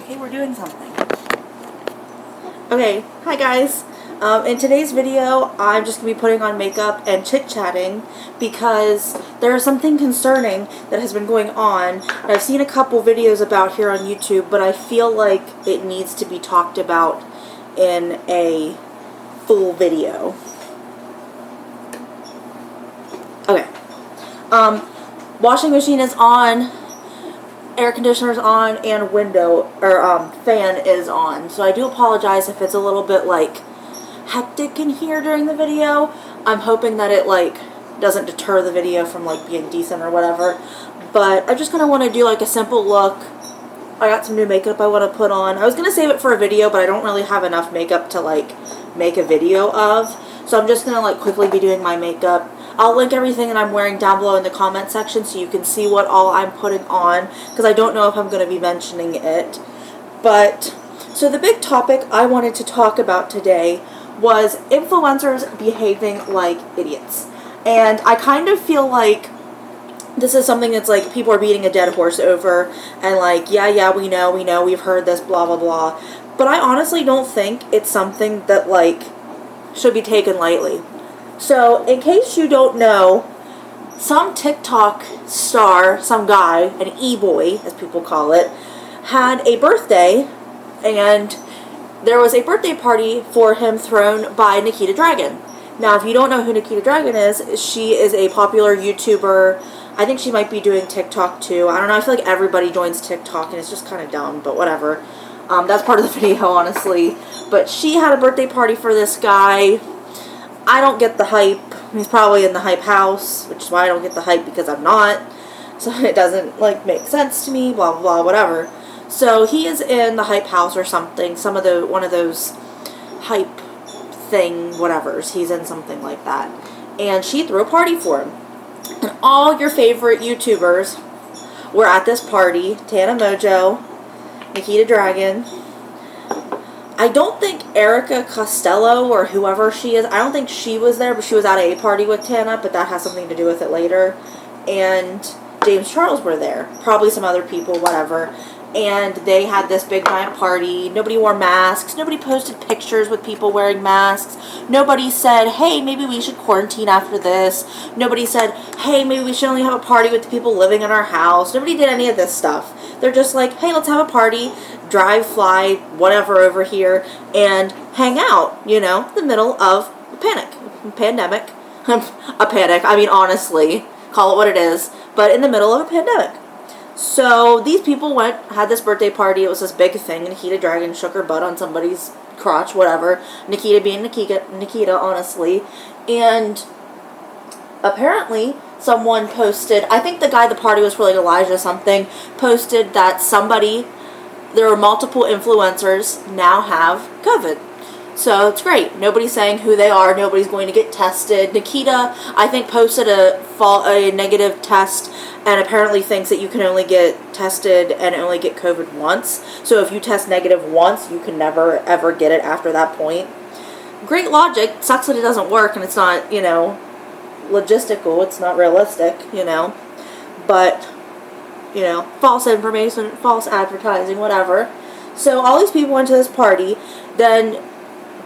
Okay, we're doing something. Okay, hi guys. In today's video, I'm just going to be putting on makeup and chit-chatting because there is something concerning that has been going on. And I've seen a couple videos about here on YouTube, but I feel like it needs to be talked about in a full video. Okay. Washing machine is on, air conditioner is on, and window or fan is on. So I do apologize if it's a little bit like hectic in here during the video. I'm hoping that it like doesn't deter the video from like being decent or whatever. But I just kind of want to do like a simple look. I got some new makeup I want to put on. I was going to save it for a video, but I don't really have enough makeup to like make a video of. So I'm just going to like quickly be doing my makeup. I'll link everything that I'm wearing down below in the comment section so you can see what all I'm putting on, because I don't know if I'm going to be mentioning it. But, so the big topic I wanted to talk about today was influencers behaving like idiots. And I kind of feel like this is something that's like people are beating a dead horse over and like, yeah, we know, we've heard this, blah, blah, blah. But I honestly don't think it's something that like should be taken lightly. So, in case you don't know, some TikTok star, some guy, an e-boy, as people call it, had a birthday, and there was a birthday party for him thrown by Nikita Dragun. Now, if you don't know who Nikita Dragun is, she is a popular YouTuber. I think she might be doing TikTok too. I don't know, I feel like everybody joins TikTok, and it's just kind of dumb, but whatever. That's part of the video, honestly. But she had a birthday party for this guy. I don't get the hype. He's probably in the hype house, which is why I don't get the hype, because I'm not. So it doesn't like make sense to me, blah, blah, blah, whatever. So he is in the hype house or something, one of those hype thing, whatevers. He's in something like that. And she threw a party for him. And all your favorite YouTubers were at this party. Tana Mojo, Nikita Dragun. I don't think Erica Costello or whoever she is, I don't think she was there, but she was at a party with Tana, but that has something to do with it later. And James Charles were there. Probably some other people, whatever. And they had this big giant party. Nobody wore masks. Nobody posted pictures with people wearing masks. Nobody said, hey, maybe we should quarantine after this. Nobody said, hey, maybe we should only have a party with the people living in our house. Nobody did any of this stuff. They're just like, hey, let's have a party, drive, fly, whatever over here, and hang out, you know, in the middle of a pandemic. A panic, I mean, honestly, call it what it is, but in the middle of a pandemic. So these people had this birthday party. It was this big thing. Nikita Dragun shook her butt on somebody's crotch, whatever. Nikita being Nikita, honestly. And apparently someone posted, I think the guy at the party was for like Elijah something, posted that there were multiple influencers now have COVID. So it's great. Nobody's saying who they are. Nobody's going to get tested. Nikita, I think, posted a negative test and apparently thinks that you can only get tested and only get COVID once. So if you test negative once, you can never, ever get it after that point. Great logic. Sucks that it doesn't work and it's not, you know, logistical. It's not realistic, you know. But, you know, false information, false advertising, whatever. So all these people went to this party. Then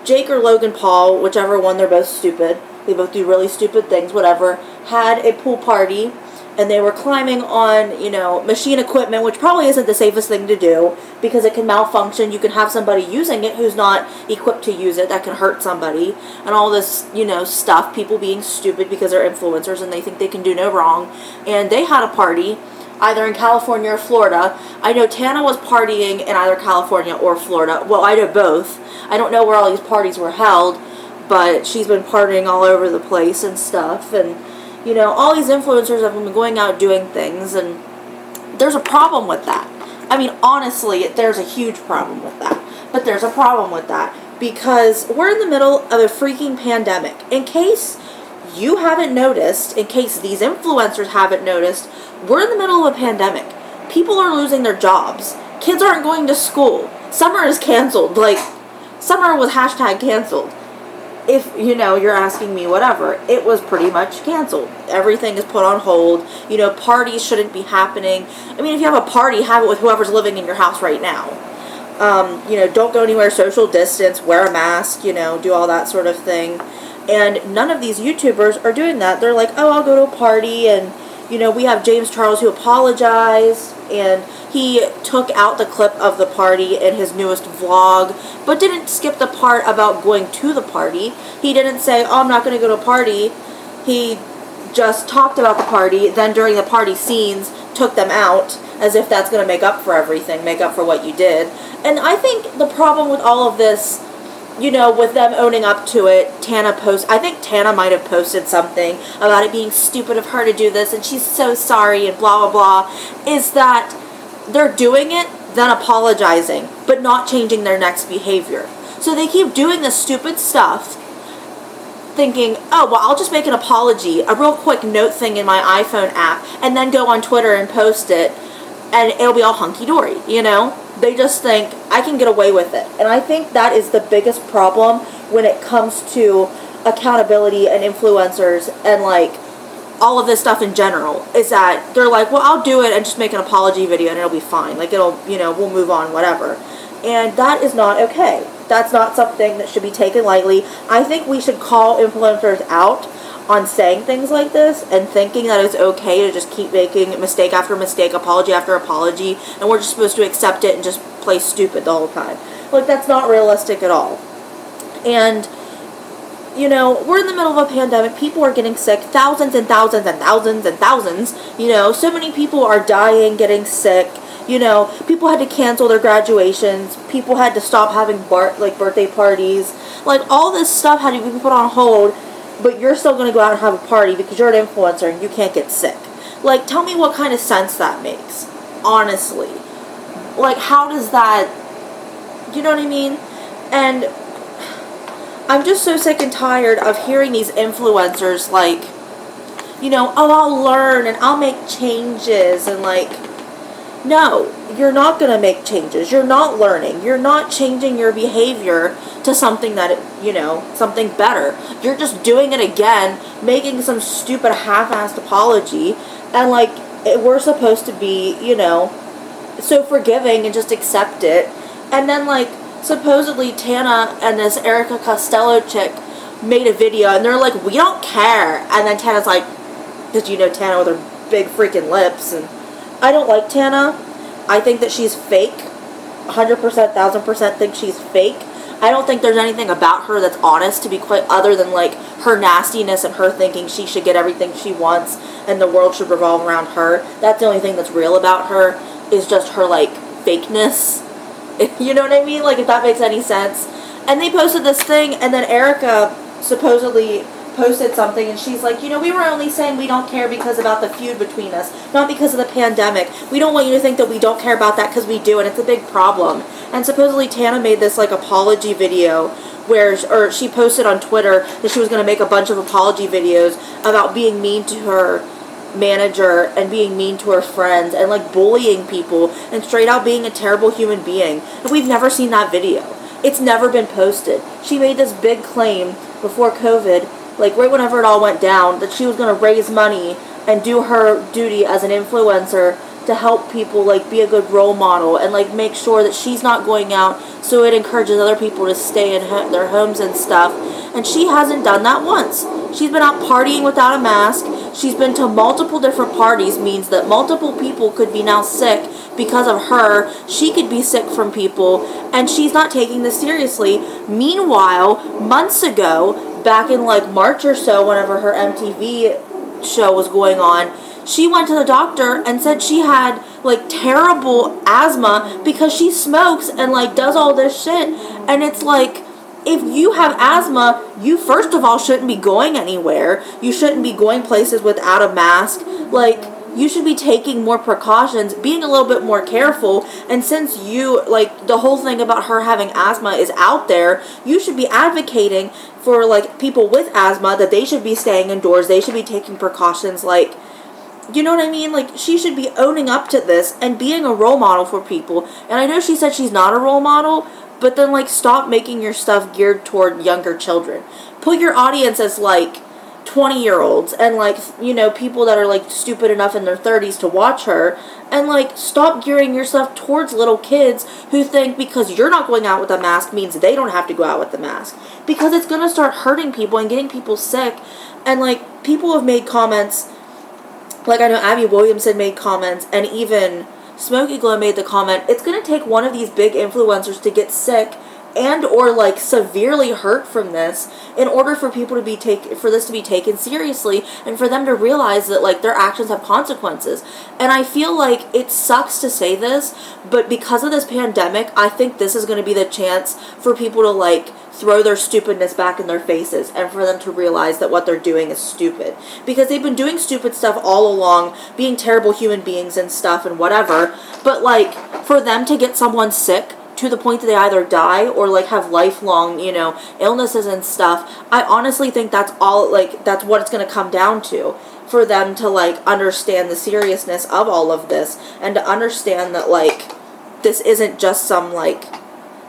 Jake or Logan Paul, whichever one, they're both stupid. They both do really stupid things, whatever, had a pool party, and they were climbing on, you know, machine equipment, which probably isn't the safest thing to do, because it can malfunction. You can have somebody using it who's not equipped to use it. That can hurt somebody, and all this, you know, stuff. People being stupid because they're influencers, and they think they can do no wrong. And they had a party, either in California or Florida. I know Tana was partying in either California or Florida. Well, I know both. I don't know where all these parties were held, but she's been partying all over the place and stuff. And, you know, all these influencers have been going out doing things, and there's a problem with that. I mean, honestly, there's a huge problem with that. But there's a problem with that because we're in the middle of a freaking pandemic. In case you haven't noticed, in case these influencers haven't noticed, we're in the middle of a pandemic. People are losing their jobs. Kids aren't going to school. Summer is canceled. Like, summer was #canceled. If, you know, you're asking me whatever, it was pretty much canceled. Everything is put on hold. You know, parties shouldn't be happening. I mean, if you have a party, have it with whoever's living in your house right now. You know, don't go anywhere, social distance, wear a mask, you know, do all that sort of thing. And none of these YouTubers are doing that. They're like, oh, I'll go to a party, and, you know, we have James Charles who apologized, and he took out the clip of the party in his newest vlog, but didn't skip the part about going to the party. He didn't say, oh, I'm not going to go to a party. He just talked about the party, then during the party scenes, took them out, as if that's going to make up for everything, make up for what you did. And I think the problem with all of this, you know, with them owning up to it, I think Tana might have posted something about it being stupid of her to do this, and she's so sorry, and blah, blah, blah, is that they're doing it, then apologizing, but not changing their next behavior. So they keep doing this stupid stuff, thinking, oh, well, I'll just make an apology, a real quick note thing in my iPhone app, and then go on Twitter and post it, and it'll be all hunky-dory, you know? They just think, I can get away with it. And I think that is the biggest problem when it comes to accountability and influencers and, like, all of this stuff in general, is that they're like, well, I'll do it and just make an apology video and it'll be fine. Like, it'll, you know, we'll move on, whatever. And that is not okay. That's not something that should be taken lightly. I think we should call influencers out on saying things like this and thinking that it's okay to just keep making mistake after mistake, apology after apology, and we're just supposed to accept it and just play stupid the whole time. Like, that's not realistic at all. And, you know, we're in the middle of a pandemic. People are getting sick. Thousands and thousands and thousands and thousands. You know, so many people are dying, getting sick. You know, people had to cancel their graduations. People had to stop having birthday parties. Like, all this stuff had to be put on hold, but you're still going to go out and have a party because you're an influencer and you can't get sick. Like, tell me what kind of sense that makes, honestly. Like, how does that, you know what I mean? And I'm just so sick and tired of hearing these influencers, like, you know, oh, I'll learn and I'll make changes, and, like, no, you're not going to make changes. You're not learning. You're not changing your behavior to something that, you know, something better. You're just doing it again, making some stupid half-assed apology, and, like, we're supposed to be, you know, so forgiving and just accept it. And then, like, supposedly Tana and this Erica Costello chick made a video, and they're like, we don't care. And then Tana's like, because you know Tana with her big freaking lips, and I don't like Tana. I think that she's fake. 100%, 1000% think she's fake. I don't think there's anything about her that's honest, to be quite, other than, like, her nastiness and her thinking she should get everything she wants and the world should revolve around her. That's the only thing that's real about her, is just her, like, fakeness. You know what I mean? Like, if that makes any sense. And they posted this thing, and then Erica supposedly posted something, and she's like, you know, we were only saying we don't care because about the feud between us, not because of the pandemic. We don't want you to think that we don't care about that, because we do, and it's a big problem. And supposedly Tana made this, like, apology video or she posted on Twitter that she was going to make a bunch of apology videos about being mean to her manager and being mean to her friends and, like, bullying people and straight out being a terrible human being. And we've never seen that video. It's never been posted. She made this big claim before COVID, like, right whenever it all went down, that she was going to raise money and do her duty as an influencer to help people, like, be a good role model and, like, make sure that she's not going out, so it encourages other people to stay in their homes and stuff. And she hasn't done that once. She's been out partying without a mask. She's been to multiple different parties, means that multiple people could be now sick because of her. She could be sick from people, and she's not taking this seriously. Meanwhile, months ago, back in, like, March or so, whenever her MTV show was going on, she went to the doctor and said she had, like, terrible asthma because she smokes and, like, does all this shit. And it's like, if you have asthma, you first of all shouldn't be going anywhere. You shouldn't be going places without a mask. Like, you should be taking more precautions, being a little bit more careful. And since you, like, the whole thing about her having asthma is out there, you should be advocating for, like, people with asthma that they should be staying indoors. They should be taking precautions, like, you know what I mean? Like, she should be owning up to this and being a role model for people. And I know she said she's not a role model, but then, like, stop making your stuff geared toward younger children. Put your audience as, like, 20-year-olds and, like, you know, people that are, like, stupid enough in their 30s to watch her, and, like, stop gearing yourself towards little kids who think because you're not going out with a mask means they don't have to go out with the mask, because it's going to start hurting people and getting people sick. And, like, people have made comments, like, I know Abby Williamson made comments, and even Smokey Glow made the comment, it's going to take one of these big influencers to get sick and or, like, severely hurt from this in order for people to be for this to be taken seriously, and for them to realize that, like, their actions have consequences. And I feel like it sucks to say this, but because of this pandemic, I think this is going to be the chance for people to, like, throw their stupidness back in their faces, and for them to realize that what they're doing is stupid. Because they've been doing stupid stuff all along, being terrible human beings and stuff and whatever, but, like, for them to get someone sick to the point that they either die or, like, have lifelong, you know, illnesses and stuff, I honestly think that's all, like, that's what it's going to come down to. For them to, like, understand the seriousness of all of this, and to understand that, like, this isn't just some, like,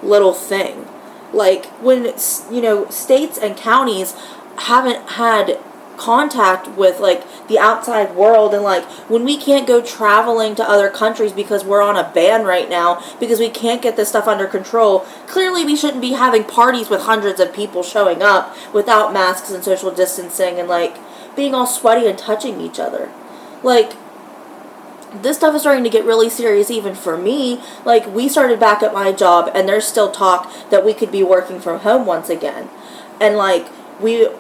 little thing. Like, when, you know, states and counties haven't had contact with, like, the outside world, and, like, when we can't go traveling to other countries because we're on a ban right now, because we can't get this stuff under control, clearly we shouldn't be having parties with hundreds of people showing up without masks and social distancing and, like, being all sweaty and touching each other. Like, this stuff is starting to get really serious even for me. Like, we started back at my job, and there's still talk that we could be working from home once again. And, like,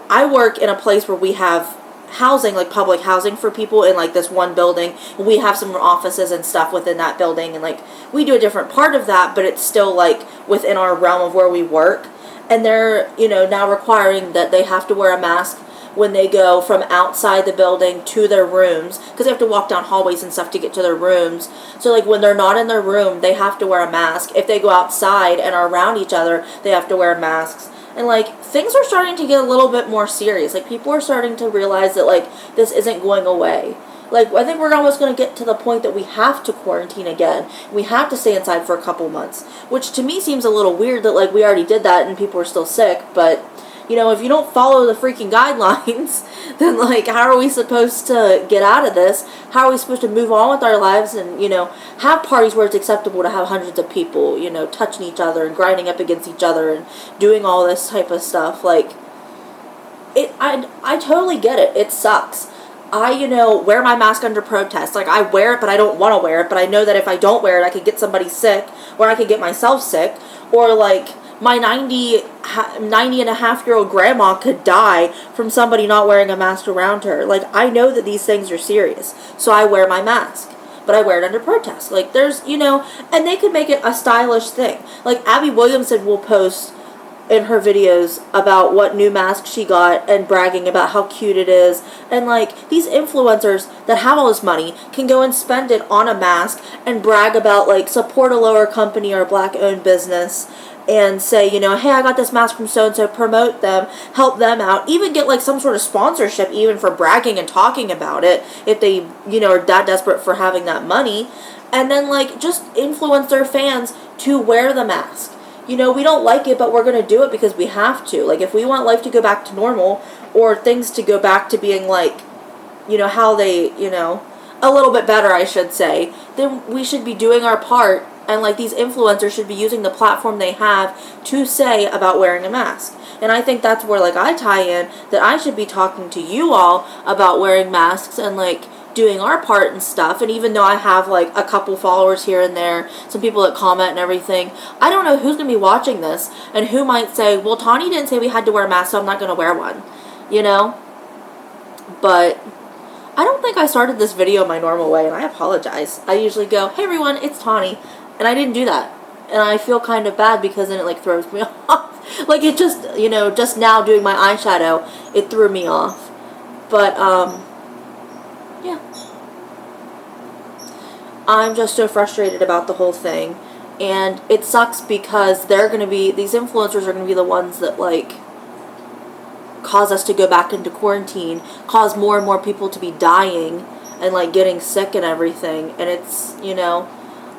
I work in a place where we have housing, like public housing for people in, like, this one building. We have some offices and stuff within that building, and, like, we do a different part of that, but it's still, like, within our realm of where we work. And they're, you know, now requiring that they have to wear a mask when they go from outside the building to their rooms, because they have to walk down hallways and stuff to get to their rooms. So, like, when they're not in their room, they have to wear a mask. If they go outside and are around each other, they have to wear masks. And, like, things are starting to get a little bit more serious. Like, people are starting to realize that, like, this isn't going away. Like, I think we're almost going to get to the point that we have to quarantine again. We have to stay inside for a couple months, which to me seems a little weird that, like, we already did that and people are still sick. But, you know, if you don't follow the freaking guidelines, then, like, how are we supposed to get out of this? How are we supposed to move on with our lives and, you know, have parties where it's acceptable to have hundreds of people, you know, touching each other and grinding up against each other and doing all this type of stuff? Like, I totally get it. It sucks. I, you know, wear my mask under protest. Like, I wear it, but I don't want to wear it. But I know that if I don't wear it, I could get somebody sick, or I could get myself sick, or, like, my 90 and a half year old grandma could die from somebody not wearing a mask around her. Like, I know that these things are serious, so I wear my mask, but I wear it under protest. Like, there's, you know, and they could make it a stylish thing. Like, Abby Williamson will post in her videos about what new mask she got and bragging about how cute it is. And, like, these influencers that have all this money can go and spend it on a mask and brag about, like, support a lower company or a black-owned business and say, you know, hey, I got this mask from so-and-so, promote them, help them out, even get, like, some sort of sponsorship even for bragging and talking about it if they, you know, are that desperate for having that money. And then, like, just influence their fans to wear the mask. You know, we don't like it, but we're going to do it because we have to. Like, if we want life to go back to normal, or things to go back to being, like, you know, how they, you know, a little bit better, I should say, then we should be doing our part. And, like, these influencers should be using the platform they have to say about wearing a mask. And I think that's where, like, I tie in, that I should be talking to you all about wearing masks and, like, doing our part and stuff. And even though I have, like, a couple followers here and there, some people that comment and everything, I don't know who's going to be watching this and who might say, well, Tawney didn't say we had to wear a mask, so I'm not going to wear one, you know? But I don't think I started this video my normal way, and I apologize. I usually go, hey everyone, it's Tawney, and I didn't do that. And I feel kind of bad because then it, like, throws me off. Like, it just, you know, just now doing my eyeshadow, it threw me off. But, yeah. I'm just so frustrated about the whole thing. And it sucks because they're going to be, these influencers are going to be the ones that, like, cause us to go back into quarantine, cause more and more people to be dying and, like, getting sick and everything. And it's, you know,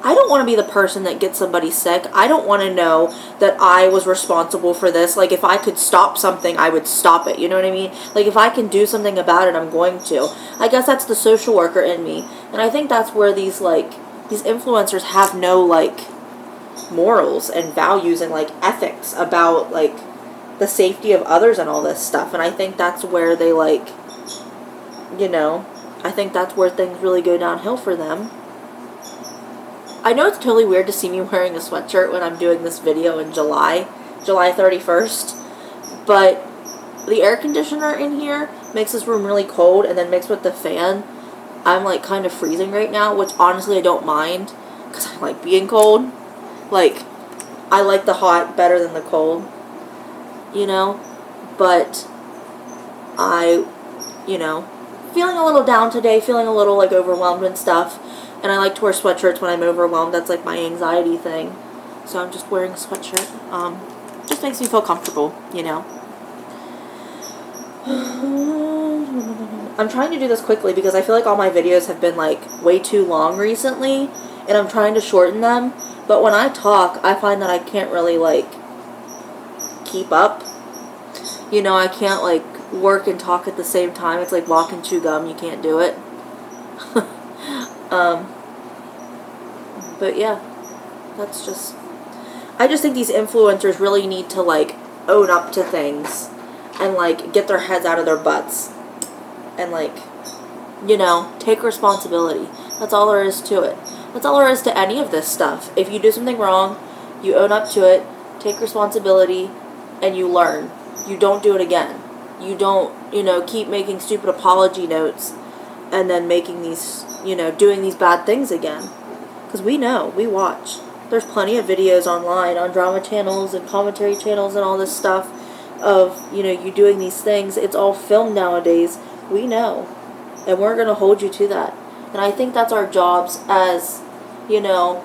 I don't want to be the person that gets somebody sick. I don't want to know that I was responsible for this. Like, if I could stop something, I would stop it. You know what I mean? Like, if I can do something about it, I'm going to. I guess that's the social worker in me. And I think that's where these influencers have no, like, morals and values and, like, ethics about, like, the safety of others and all this stuff. And I think that's where they, like, you know, I think that's where things really go downhill for them. I know it's totally weird to see me wearing a sweatshirt when I'm doing this video in July 31st, but the air conditioner in here makes this room really cold, and then mixed with the fan, I'm, like, kind of freezing right now, which honestly I don't mind, because I like being cold. Like, I like the hot better than the cold, you know, but feeling a little down today, feeling a little, like, overwhelmed and stuff. And I like to wear sweatshirts when I'm overwhelmed. That's, like, my anxiety thing. So I'm just wearing a sweatshirt. Just makes me feel comfortable, you know. I'm trying to do this quickly because I feel like all my videos have been, like, way too long recently. And I'm trying to shorten them. But when I talk, I find that I can't really, like, keep up. You know, I can't, like, work and talk at the same time. It's like walk and chew gum. You can't do it. But yeah, that's just, I just think these influencers really need to, like, own up to things and, like, get their heads out of their butts and, like, you know, take responsibility. That's all there is to it. That's all there is to any of this stuff. If you do something wrong, you own up to it, take responsibility, and you learn. You don't do it again. You don't, you know, keep making stupid apology notes and then making these, you know, doing these bad things again. Because we know, we watch. There's plenty of videos online on drama channels and commentary channels and all this stuff of, you know, you doing these things. It's all filmed nowadays. We know. And we're going to hold you to that. And I think that's our jobs as, you know,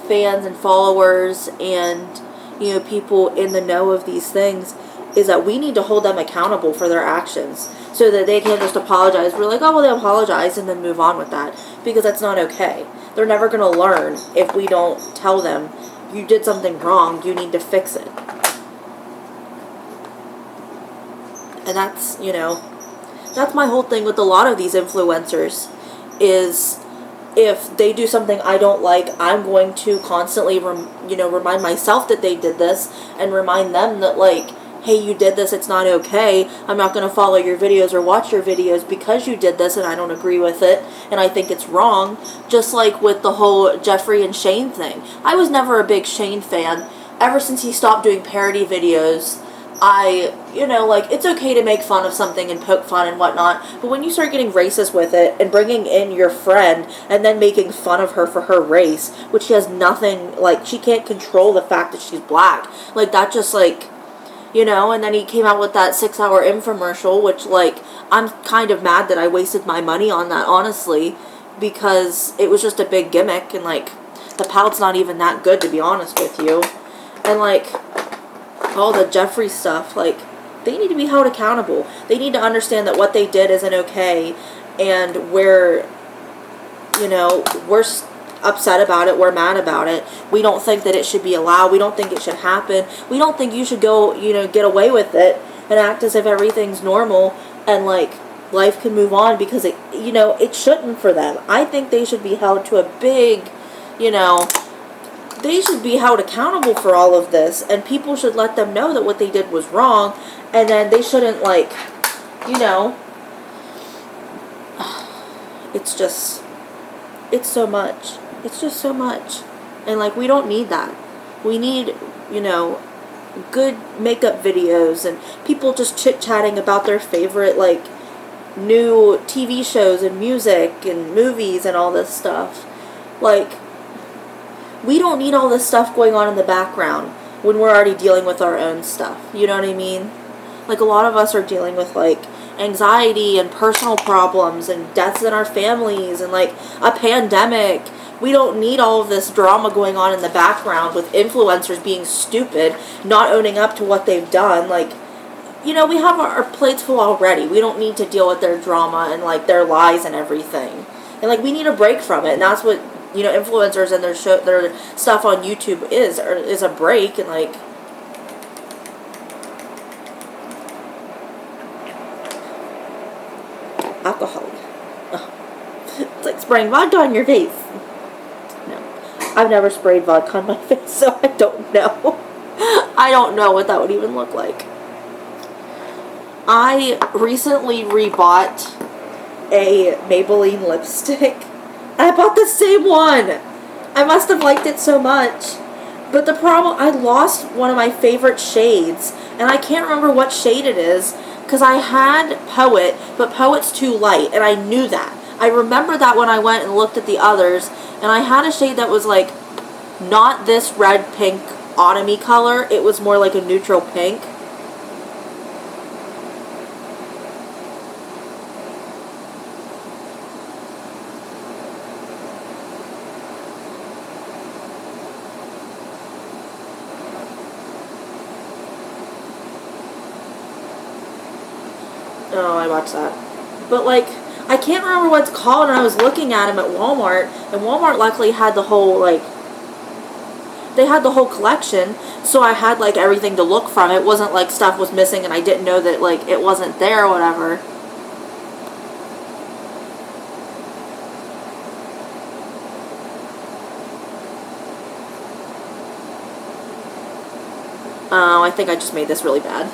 fans and followers and, you know, people in the know of these things, is that we need to hold them accountable for their actions so that they can't just apologize. We're like, oh, well, they apologize and then move on with that, because that's not okay. They're never going to learn if we don't tell them, you did something wrong, you need to fix it. And that's, you know, that's my whole thing with a lot of these influencers, is if they do something I don't like, I'm going to constantly, remind myself that they did this and remind them that, like, hey, you did this, it's not okay. I'm not going to follow your videos or watch your videos because you did this and I don't agree with it and I think it's wrong. Just like with the whole Jeffree and Shane thing. I was never a big Shane fan. Ever since he stopped doing parody videos, it's okay to make fun of something and poke fun and whatnot, but when you start getting racist with it and bringing in your friend and then making fun of her for her race, which she has nothing, like, she can't control the fact that she's black, like, that just, like, you know, and then he came out with that 6-hour infomercial, which, like, I'm kind of mad that I wasted my money on that, honestly, because it was just a big gimmick, and, like, the palette's not even that good, to be honest with you. And, like, all the Jeffree stuff, like, they need to be held accountable. They need to understand that what they did isn't okay, and we're upset about it, we're mad about it. We don't think that it should be allowed. We don't think it should happen. We don't think you should go, get away with it and act as if everything's normal and, like, life can move on, because it shouldn't for them. I think they should be held to a big, they should be held accountable for all of this, and people should let them know that what they did was wrong, and then they shouldn't, like, it's just, it's so much. It's just so much. And, like, we don't need that. We need, good makeup videos and people just chit-chatting about their favorite, like, new TV shows and music and movies and all this stuff. Like, we don't need all this stuff going on in the background when we're already dealing with our own stuff. You know what I mean? Like, a lot of us are dealing with, like, anxiety and personal problems and deaths in our families and, like, a pandemic. We don't need all of this drama going on in the background with influencers being stupid, not owning up to what they've done. Like, we have our plates full already. We don't need to deal with their drama and, like, their lies and everything. And, like, we need a break from it. And that's what you know, influencers and their stuff on YouTube is a break, and like, alcohol. It's like spraying vodka on your face. No, I've never sprayed vodka on my face, so I don't know. I don't know what that would even look like. I recently rebought a Maybelline lipstick. And I bought the same one. I must have liked it so much. But the problem, I lost one of my favorite shades. And I can't remember what shade it is. Because I had Poet, but Poet's too light. And I knew that. I remember that when I went and looked at the others. And I had a shade that was like, not this red, pink, autumn-y color. It was more like a neutral pink. Oh, I watched that. But, like, I can't remember what it's called, and I was looking at them at Walmart, and Walmart luckily had the whole, like, they had the whole collection, so I had, like, everything to look from. It wasn't like stuff was missing and I didn't know that, like, it wasn't there or whatever. Oh, I think I just made this really bad.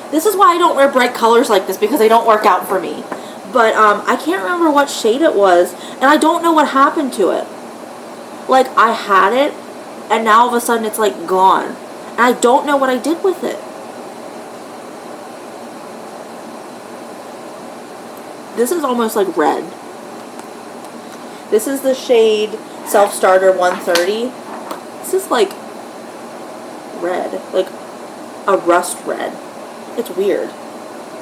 This is why I don't wear bright colors like this, because they don't work out for me. But, I can't remember what shade it was, and I don't know what happened to it. Like, I had it, and now all of a sudden it's, like, gone. And I don't know what I did with it. This is almost like red. This is the shade Self-Starter 130. This is, like, red. Like, a rust red. It's weird.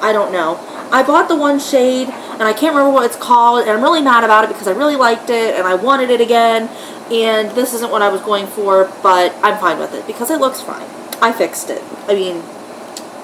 I don't know. I bought the one shade, and I can't remember what it's called, and I'm really mad about it because I really liked it, and I wanted it again, and this isn't what I was going for, but I'm fine with it because it looks fine. I fixed it. I mean,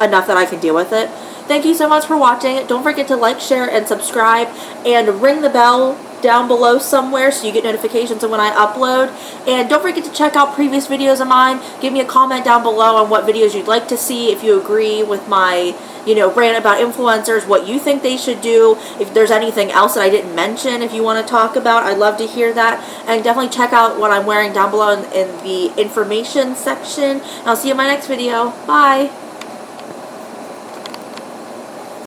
enough that I can deal with it. Thank you so much for watching. Don't forget to like, share, and subscribe, and ring the bell down below somewhere so you get notifications of when I upload. And don't forget to check out previous videos of mine. Give me a comment down below on what videos you'd like to see, if you agree with my, you know, rant about influencers, what you think they should do, if there's anything else that I didn't mention if you want to talk about. I'd love to hear that. And definitely check out what I'm wearing down below in the information section. And I'll see you in my next video. Bye!